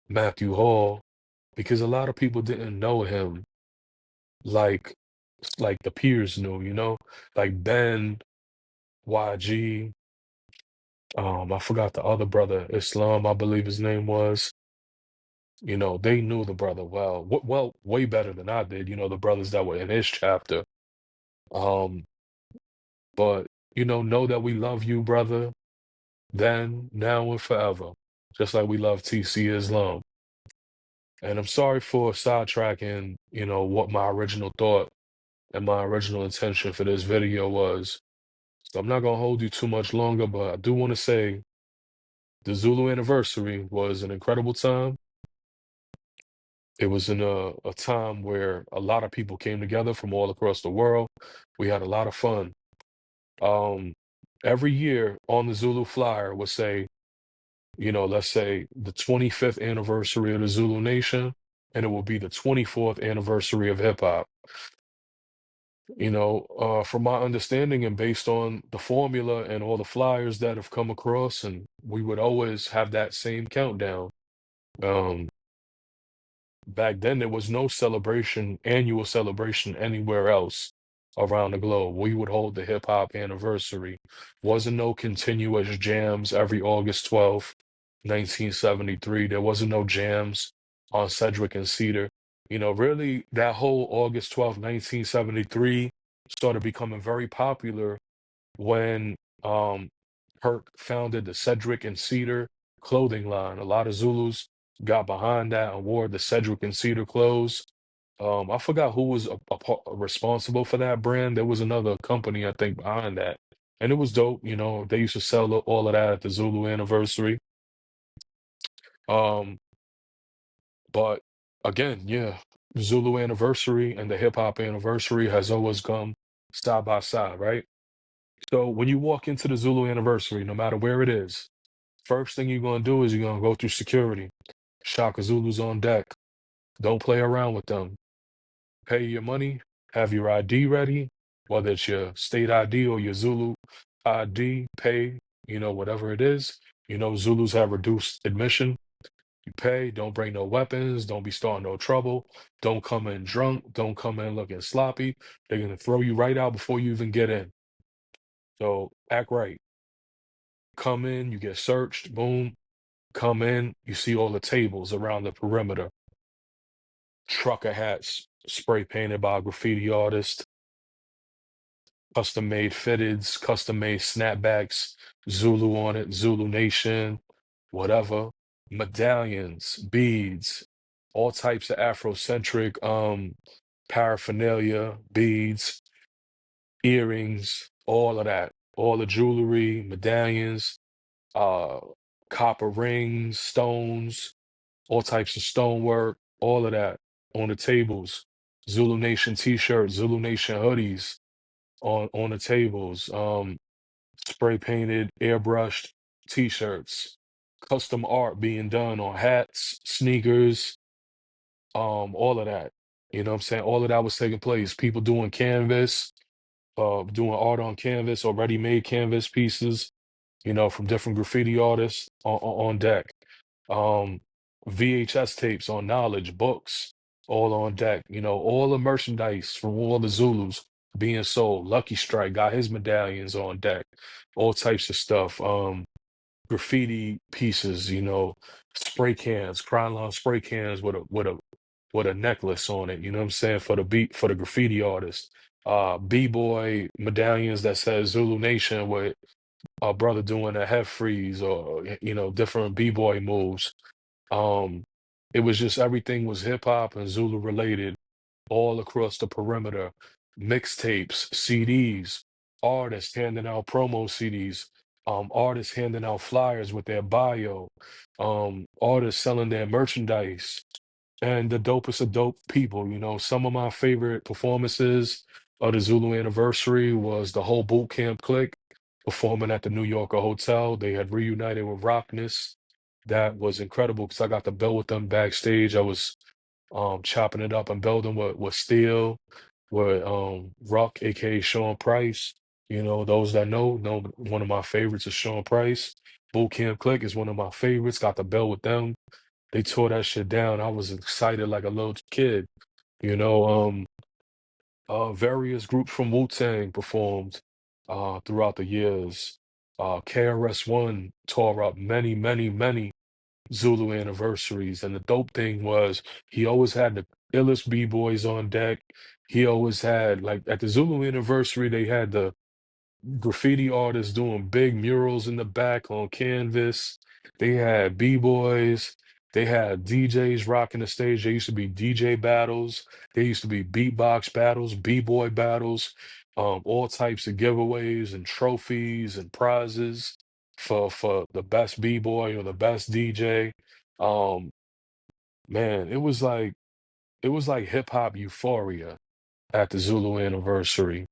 Matthew Hall because a lot of people didn't know him like the peers knew, like Ben, YG, I forgot the other brother, Islam, I believe his name was. They knew the brother well, well, way better than I did, the brothers that were in his chapter. Um, but know that we love you, brother, then, now, and forever, just like we love TC Islam. And I'm sorry for sidetracking, what my original thought and my original intention for this video was. So I'm not gonna hold you too much longer, but I do want to say the Zulu anniversary was an incredible time. It was in a time where a lot of people came together from all across the world. We had a lot of fun. Um, every year on the Zulu flyer would say, let's say the 25th anniversary of the Zulu Nation, and it will be the 24th anniversary of hip hop. From my understanding and based on the formula and all the flyers that have come across, and we would always have that same countdown. Um, Back then, there was no celebration, annual celebration anywhere else around the globe. We would hold the hip hop anniversary. Wasn't no continuous jams every August 12th, 1973. There wasn't no jams on Cedric and Cedar. Really, that whole August 12th, 1973 started becoming very popular when Kirk founded the Cedric and Cedar clothing line. A lot of Zulus got behind that and wore the Cedric and Cedar clothes. I forgot who was responsible for that brand. There was another company, I think, behind that. And it was dope. They used to sell all of that at the Zulu anniversary. Um, but Again, yeah, Zulu Anniversary and the hip hop anniversary has always come side by side, right? So when you walk into the Zulu Anniversary, no matter where it is, first thing you're gonna do is you're gonna go through security. Shaka Zulu's on deck. Don't play around with them. Pay your money, have your ID ready, whether it's your state ID or your Zulu ID, pay, whatever it is. Zulus have reduced admission. You pay, don't bring no weapons, don't be starting no trouble, don't come in drunk, don't come in looking sloppy. They're gonna throw you right out before you even get in. So act right. Come in, you get searched, boom, come in, you see all the tables around the perimeter, trucker hats spray painted by a graffiti artist, custom made fitteds, custom made snapbacks, Zulu on it, Zulu Nation, whatever, medallions, beads, all types of Afrocentric paraphernalia, beads, earrings, all of that, all the jewelry, medallions, uh, copper rings, stones, all types of stonework, all of that on the tables. Zulu Nation t-shirts, Zulu Nation hoodies on the tables. Spray painted, airbrushed t-shirts, custom art being done on hats, sneakers, all of that. You know what I'm saying? All of that was taking place. People doing canvas, doing art on canvas, already made canvas pieces, from different graffiti artists on deck. Um, VHS tapes on knowledge, books, all on deck. All the merchandise from all the Zulus being sold. Lucky Strike got his medallions on deck, all types of stuff. Graffiti pieces, spray cans, Krylon spray cans with a necklace on it. You know what I'm saying, for the beat for the graffiti artist. B-boy medallions that says Zulu Nation with a brother doing a head freeze or different b-boy moves. Um, it was just everything was hip hop and Zulu related all across the perimeter. Mixtapes, CDs, artists handing out promo CDs, artists handing out flyers with their bio, artists selling their merchandise, and the dopest of dope people. Some of my favorite performances of the Zulu Anniversary was the whole boot camp clique performing at the New Yorker Hotel. They had reunited with Rockness. That was incredible because I got to build with them backstage. I was chopping it up and building with Steel, with Ruck, aka Sean Price. Those that know one of my favorites is Sean Price. Boot Camp Click is one of my favorites. Got to build with them. They tore that shit down. I was excited like a little kid. You know, um, various groups from Wu-Tang performed throughout the years. KRS-One tore up many, many, many Zulu anniversaries. And the dope thing was he always had the illest B-boys on deck. He always had, like, at the Zulu anniversary, they had the graffiti artists doing big murals in the back on canvas. They had b-boys. They had DJs rocking the stage. There used to be DJ battles. There used to be beatbox battles, b-boy battles, all types of giveaways and trophies and prizes for the best b-boy or the best DJ. Um, man, it was like hip hop euphoria at the Zulu anniversary.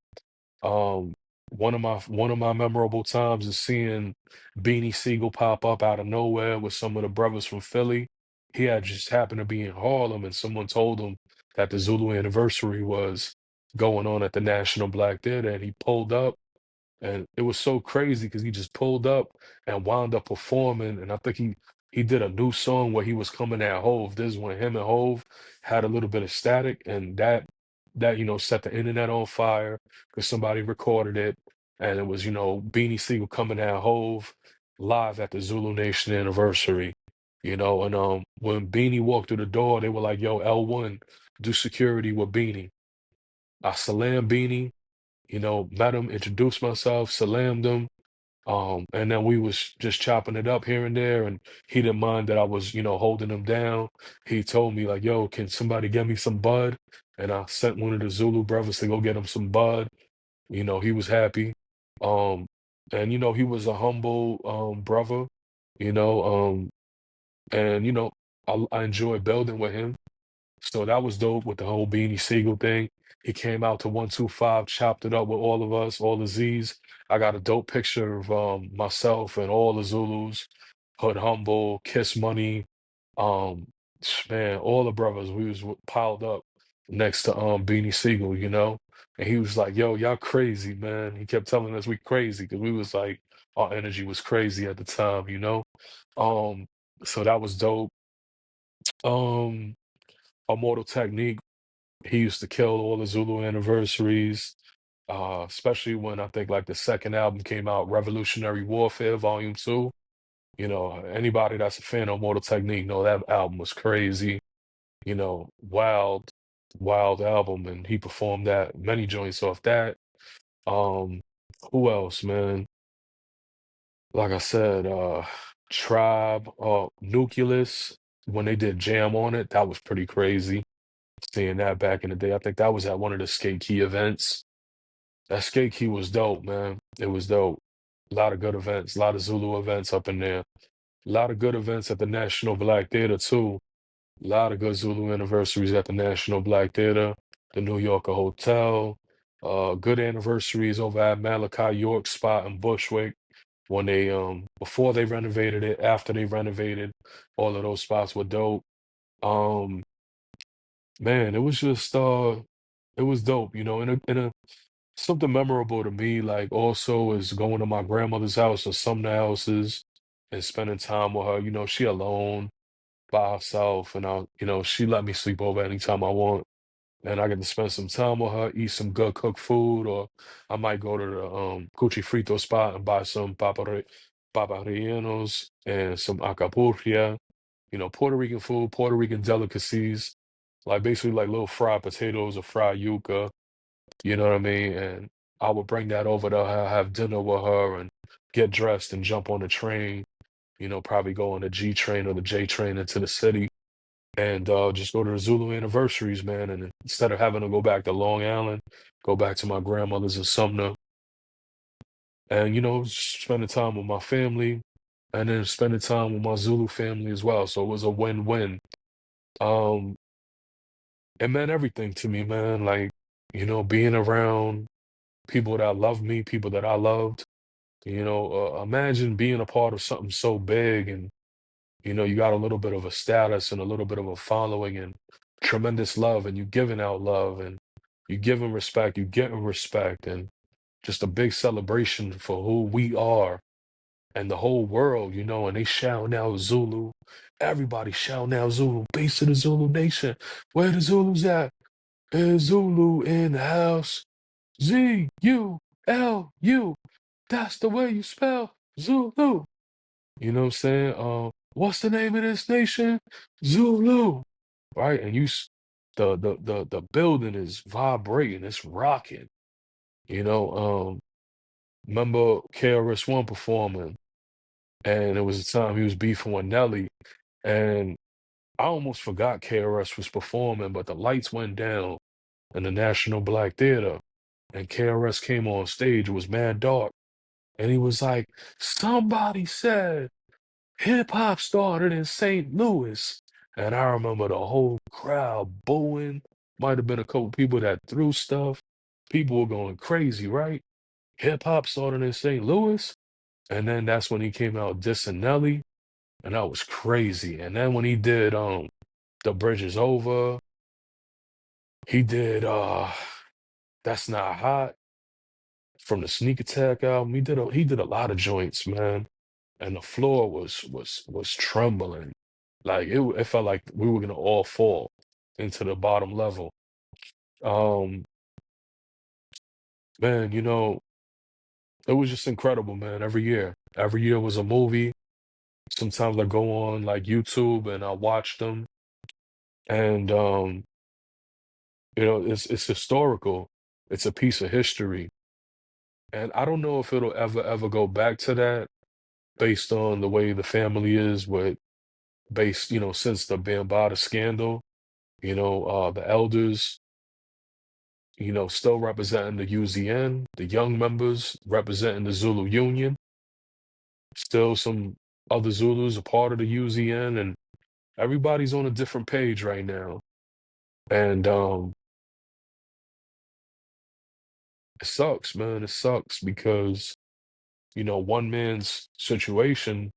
Um, one of my memorable times is seeing Beanie Siegel pop up out of nowhere with some of the brothers from Philly. He had just happened to be in Harlem, and someone told him that the Zulu anniversary was going on at the National Black Theater, and he pulled up and it was so crazy because he just pulled up and wound up performing. And I think he did a new song where he was coming at Hove. This is when him and Hove had a little bit of static, and that set the internet on fire because somebody recorded it, and it was Beanie Siegel coming at Hove live at the Zulu Nation anniversary. And when Beanie walked through the door, they were like, "Yo, L1, do security with Beanie." I salam Beanie, met him, introduced myself, salammed him, and then we was just chopping it up here and there, and he didn't mind that I was, holding him down. He told me like, "Yo, can somebody get me some bud?" And I sent one of the Zulu brothers to go get him some bud. He was happy. Um, and he was a humble brother, you know, um, and I enjoyed building with him. So that was dope with the whole Beanie Siegel thing. He came out to 125, chopped it up with all of us, all the Z's. I got a dope picture of myself and all the Zulus, Hood Humble, Kiss Money, um, man, all the brothers. We was piled up next to Beanie Siegel, you know. And he was like, "Yo, y'all crazy, man." He kept telling us we crazy because we was like, our energy was crazy at the time, you know. Um, so that was dope. Um, Immortal Technique. He used to kill all the Zulu Anniversaries, especially when I think like the second album came out, Revolutionary Warfare Volume 2. You know, anybody that's a fan of Mortal Technique know that album was crazy, you know, wild, wild album, and he performed that many joints off that. Um, who else, man? Like I said, Tribe, Nucleus, when they did Jam on it, that was pretty crazy. Seeing that back in the day. I think that was at one of the Skate Key events. That Skate Key was dope, man. It was dope. A lot of good events, a lot of Zulu events up in there. A lot of good events at the National Black Theater too. A lot of good Zulu anniversaries at the National Black Theater, the New Yorker Hotel. Good anniversaries over at Malachi York spot in Bushwick when they before they renovated it, after they renovated, all of those spots were dope. Um, man, it was just it was dope, you know, in a something memorable to me, like also is going to my grandmother's house or some of the houses and spending time with her. You know, she alone by herself, and you know, she let me sleep over anytime I want, and I get to spend some time with her, eat some good cooked food, or I might go to the Cuchi Frito spot and buy some papa rellenos and some acapurria. You know, Puerto Rican food, Puerto Rican delicacies, like basically like little fried potatoes or fried yuca, you know what I mean? And I would bring that over to her, have dinner with her, and get dressed and jump on the train, you know, probably go on the G train or the J train into the city and just go to the Zulu Anniversaries, man. And instead of having to go back to Long Island, go back to my grandmother's in Sumner and, you know, just spending time with my family and then spending time with my Zulu family as well. So it was a win-win. Um, it meant everything to me, man. Like, you know, being around people that love me, people that I loved. You know, imagine being a part of something so big and, you know, you got a little bit of a status and a little bit of a following and tremendous love and you giving out love and you giving respect, you getting respect and just a big celebration for who we are and the whole world, you know, and they shouting out Zulu. Everybody shouting out Zulu, base of the Zulu nation. Where the Zulus at? There's Zulu in the house. Zulu. That's the way you spell Zulu. You know what I'm saying? What's the name of this nation? Zulu. Right? And the building is vibrating, it's rocking. You know, remember KRS-One performing, and it was a time he was beefing with Nelly, and I almost forgot KRS was performing, but the lights went down in the National Black Theater, and KRS came on stage. It was mad dark. And he was like, somebody said hip hop started in St. Louis. And I remember the whole crowd booing. Might have been a couple people that threw stuff. People were going crazy, right? Hip hop started in St. Louis. And then that's when he came out dissing Nelly. And that was crazy. And then when he did The Bridge Is Over, he did That's Not Hot from the Sneak Attack album. He did a lot of joints, man. And the floor was trembling. Like it felt like we were gonna all fall into the bottom level. Um, man, you know, it was just incredible, man. Every year. Every year was a movie. Sometimes I go on like YouTube and I watch them and you know, it's historical. It's a piece of history. And I don't know if it'll ever go back to that based on the way the family is with based, you know, since the Bambaataa scandal. You know, the elders, you know, still representing the UZN, the young members representing the Zulu Union, still some other Zulus a part of the UZN, and everybody's on a different page right now. And it sucks, man. It sucks because, one man's situation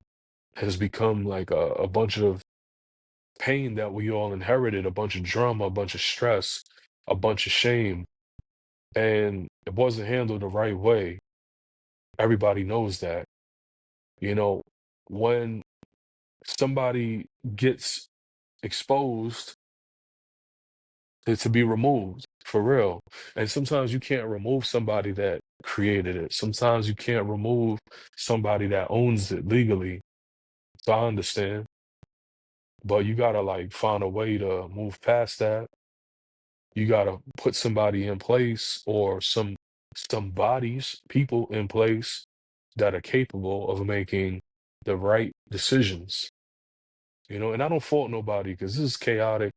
has become like a bunch of pain that we all inherited, a bunch of drama, a bunch of stress, a bunch of shame, and it wasn't handled the right way. Everybody knows that. You know, when somebody gets exposed, it's to be removed for real. And sometimes you can't remove somebody that created it. Sometimes you can't remove somebody that owns it legally. So I understand, but you gotta like find a way to move past that. You gotta put somebody in place or some bodies, people in place that are capable of making the right decisions. And I don't fault nobody because this is chaotic.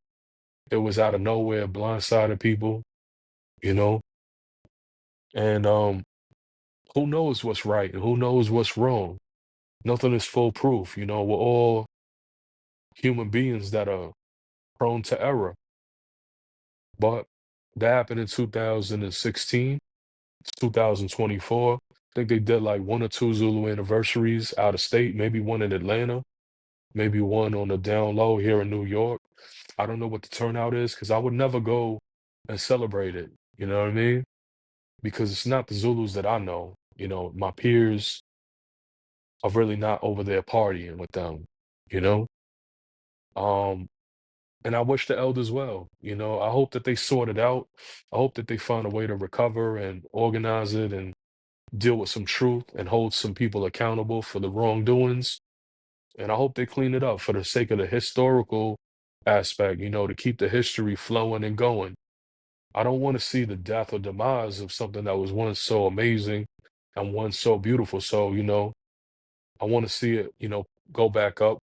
It was out of nowhere, blindsided people, you know, and who knows what's right and who knows what's wrong? Nothing is foolproof. We're all human beings that are prone to error. But that happened in 2016. It's 2024. I think they did like one or two Zulu anniversaries out of state, maybe one in Atlanta, maybe one on the down low here in New York. I don't know what the turnout is because I would never go and celebrate it. You know what I mean? Because it's not the Zulus that I know. My peers are really not over there partying with them, you know? Um, and I wish the elders well. I hope that they sort it out. I hope that they find a way to recover and organize it and deal with some truth and hold some people accountable for the wrongdoings. And I hope they clean it up for the sake of the historical aspect, to keep the history flowing and going. I don't want to see the death or demise of something that was once so amazing and once so beautiful. So, I want to see it, go back up,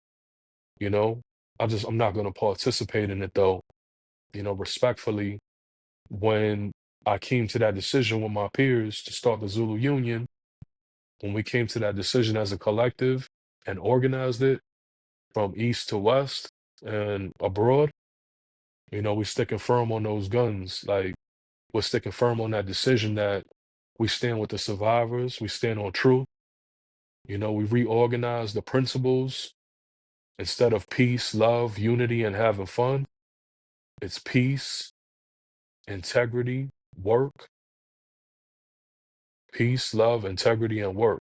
you know. I'm not going to participate in it though, respectfully. When I came to that decision with my peers to start the Zulu Union, when we came to that decision as a collective and organized it from east to west and abroad, we sticking firm on those guns. Like we're sticking firm on that decision that we stand with the survivors, we stand on truth. We reorganize the principles instead of peace, love, unity, and having fun. It's peace, integrity, work, peace, love, integrity, and work.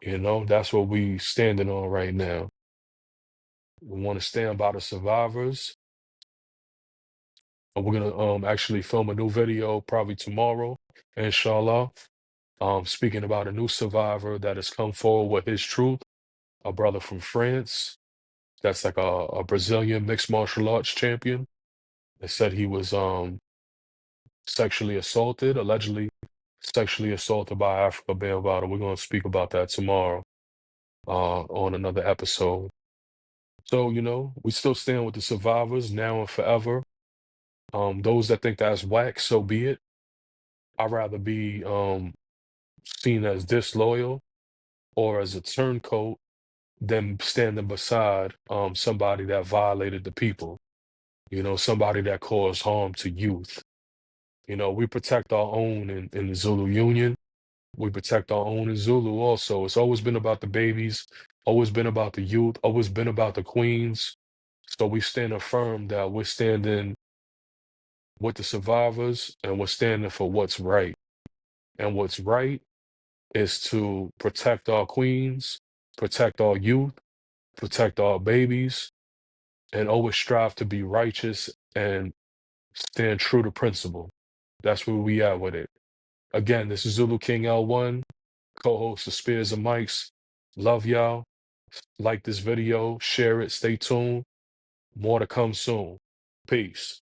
That's what we standing on right now. We want to stand by the survivors. And we're gonna actually film a new video probably tomorrow, inshallah. Speaking about a new survivor that has come forward with his truth, a brother from France that's like a Brazilian mixed martial arts champion. They said he was sexually assaulted, allegedly sexually assaulted by Africa Bambaataa. We're gonna speak about that tomorrow on another episode. So, we still stand with the survivors now and forever. Those that think that's whack, so be it. I'd rather be seen as disloyal or as a turncoat than standing beside somebody that violated the people, somebody that caused harm to youth. We protect our own in the Zulu Union. We protect our own in Zulu also. It's always been about the babies, always been about the youth, always been about the queens. So we stand firm that we're standing with the survivors and we're standing for what's right. And what's right is to protect our queens, protect our youth, protect our babies, and always strive to be righteous and stand true to principle. That's where we at with it. Again, this is Zulu King L1, co-host of Spears and Mics. Love y'all. Like this video, share it, stay tuned. More to come soon. Peace.